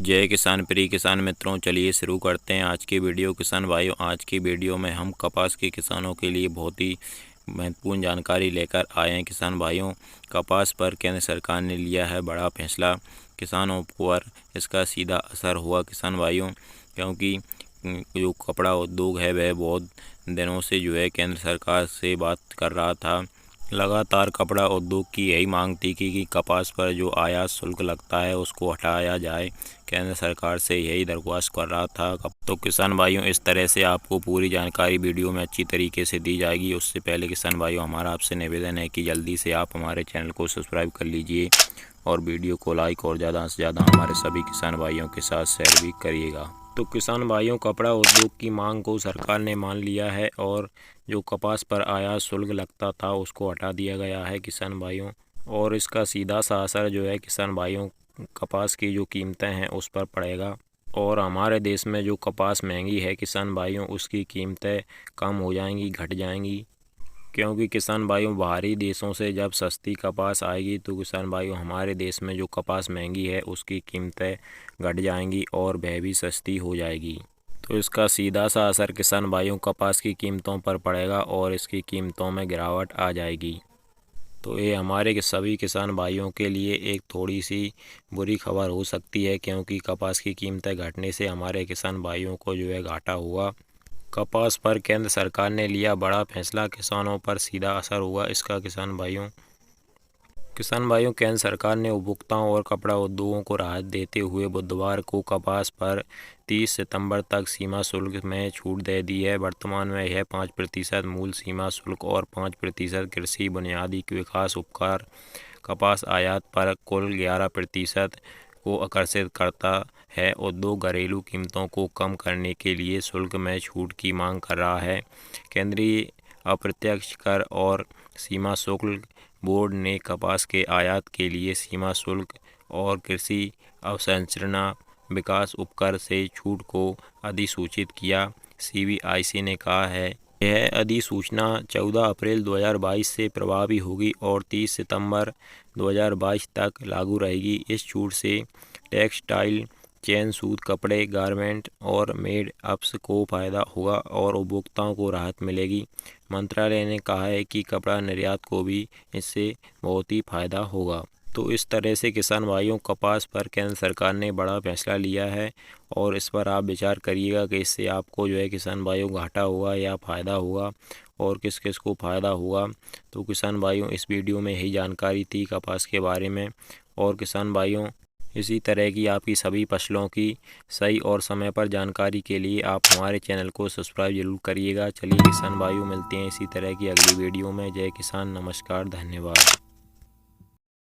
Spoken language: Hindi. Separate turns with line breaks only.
जय किसान प्रिय किसान मित्रों, चलिए शुरू करते हैं आज की वीडियो। किसान भाइयों, आज की वीडियो में हम कपास के किसानों के लिए बहुत ही महत्वपूर्ण जानकारी लेकर आए हैं। किसान भाइयों, कपास पर केंद्र सरकार ने लिया है बड़ा फैसला। किसानों पर इसका सीधा असर हुआ किसान भाइयों, क्योंकि जो कपड़ा उद्योग है वह बहुत दिनों से केंद्र सरकार से बात कर रहा था। लगातार कपड़ा उद्योग की यही मांग थी कि कपास पर जो आयात शुल्क लगता है उसको हटाया जाए। केंद्र सरकार से यही दरख्वास्त कर रहा था। तो किसान भाइयों, इस तरह से आपको पूरी जानकारी वीडियो में अच्छी तरीके से दी जाएगी। उससे पहले किसान भाइयों, हमारा आपसे निवेदन है कि जल्दी से आप हमारे चैनल को सब्सक्राइब कर लीजिए और वीडियो को लाइक और ज़्यादा से ज़्यादा हमारे सभी किसान भाइयों के साथ शेयर भी करिएगा। तो किसान भाइयों, कपड़ा उद्योग की मांग को सरकार ने मान लिया है और जो कपास पर आयात शुल्क लगता था उसको हटा दिया गया है किसान भाइयों। और इसका सीधा सा असर किसान भाइयों, कपास की जो कीमतें हैं उस पर पड़ेगा। और हमारे देश में जो कपास महंगी है किसान भाइयों, उसकी कीमतें कम हो जाएंगी, घट जाएंगी। क्योंकि किसान भाइयों, बाहरी देशों से जब सस्ती कपास आएगी तो किसान भाइयों, हमारे देश में जो कपास महंगी है उसकी कीमतें घट जाएंगी और वह भी सस्ती हो जाएगी। तो इसका सीधा सा असर किसान भाइयों कपास की कीमतों पर पड़ेगा और इसकी कीमतों में गिरावट आ जाएगी। तो ये हमारे सभी किसान भाइयों के लिए एक थोड़ी सी बुरी खबर हो सकती है, क्योंकि कपास की कीमतें घटने से हमारे किसान भाइयों को घाटा हुआ। कपास पर केंद्र सरकार ने लिया बड़ा फैसला, किसानों पर सीधा असर हुआ इसका। किसान भाइयों, केंद्र सरकार ने उपभोक्ताओं और कपड़ा उद्योगों को राहत देते हुए बुधवार को कपास पर 30 सितंबर तक सीमा शुल्क में छूट दे दी है। वर्तमान में यह 5% मूल सीमा शुल्क और 5% कृषि बुनियादी विकास उपकर कपास आयात पर कुल 11% को आकर्षित करता है। उद्योग घरेलू कीमतों को कम करने के लिए शुल्क में छूट की मांग कर रहा है। केंद्रीय अप्रत्यक्ष कर और सीमा शुल्क बोर्ड ने कपास के आयात के लिए सीमा शुल्क और कृषि अवसंरचना विकास उपकर से छूट को अधिसूचित किया। सीबीआईसी ने कहा है यह अधिसूचना 14 अप्रैल 2022 से प्रभावी होगी और 30 सितंबर 2022 तक लागू रहेगी। इस छूट से टेक्सटाइल चेन, सूत कपड़े, गारमेंट और मेड अप्स को फ़ायदा होगा और उपभोक्ताओं को राहत मिलेगी। मंत्रालय ने कहा है कि कपड़ा निर्यात को भी इससे बहुत ही फ़ायदा होगा। तो इस तरह से किसान भाइयों, कपास पर केंद्र सरकार ने बड़ा फैसला लिया है और इस पर आप विचार करिएगा कि इससे आपको किसान भाइयों घाटा होगा या फ़ायदा होगा और किस किस को फ़ायदा होगा। तो किसान भाइयों, इस वीडियो में यही जानकारी थी कपास के बारे में। और किसान भाइयों, इसी तरह की आपकी सभी फसलों की सही और समय पर जानकारी के लिए आप हमारे चैनल को सब्सक्राइब जरूर करिएगा। चलिए किसान भाइयों, मिलते हैं इसी तरह की अगली वीडियो में। जय किसान, नमस्कार, धन्यवाद।